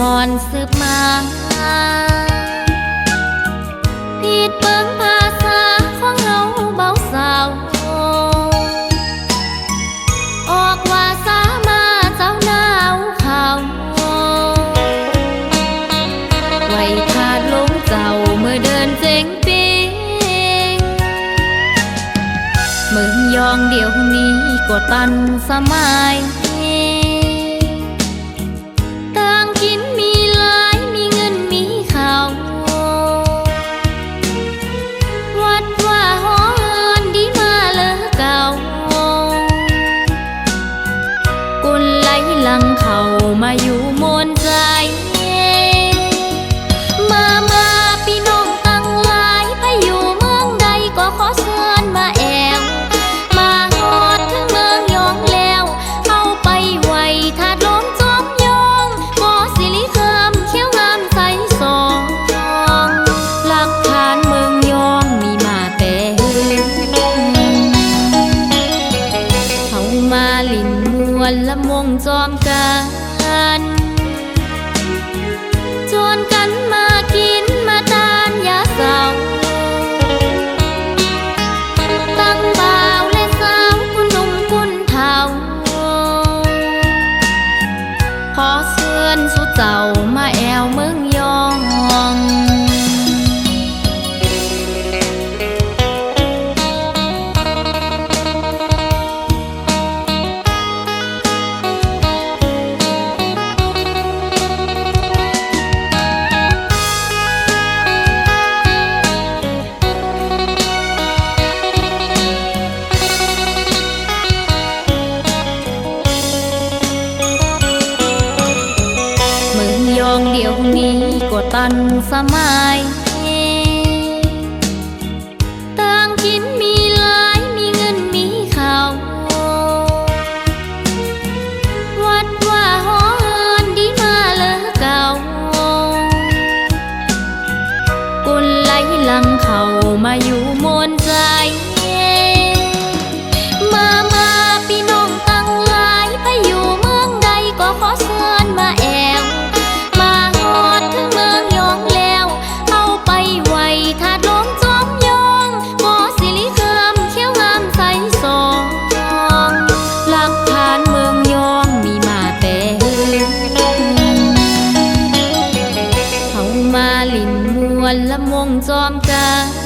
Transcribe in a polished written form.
มอนสืบมาผิดเบิ่งภาษาของเฮาเบาสาวออกว่าสามาเจ้าหนาวเขาไว้ทาดลงเจ้าเมื่อเดินเจ๋งปิงเมืองยองเดี๋ยวนี้ก็ตันสมัยต่างกินมีหลายมีเงินมีข้าววัดว่าหอเฮินดีมาเลอเก่ากุนไหลหลังเขามาอยู่มนใจมาพี่น้องตั้งหลายไปอยู่เมืองใดก็ขอเชิญมาแอวมาฮอดถึงเมืองยองแล้วเอาไปไว้ถาดลมจอมยองหมอสิริเคิมเขี้ยวงามใสสองหลักฐานเมืองยองมีมาแต่เขามาลินมวนละมงจอมกันชวนกันมากินมาทานยาเศร้าตั้งบ่าวและสาวคุณหนุ่มคุณเฒ่าขอเชิญสู่เจ้ามาแอวเมืองยองยองเดี๋ยวนี้ก็ตันสมัยต่างกินมีหลายมีเงินมีข้าววัดว่าหอเฮินดีมาเลอเก่ากุนไหลหลังเขามาอยู่มนใจมาพี่น้องตั้งหลายไปอยู่เมืองใดก็ขอเชิญมาแอวถึงเมืองยองแล้วเอาไปไว้ถาดลมจอมยองหมอสิริเคิมเขี้ยวงามใสสองหลักฐานเมืองยองมีมาแต่เขามาลินมวนละมงจอมกัน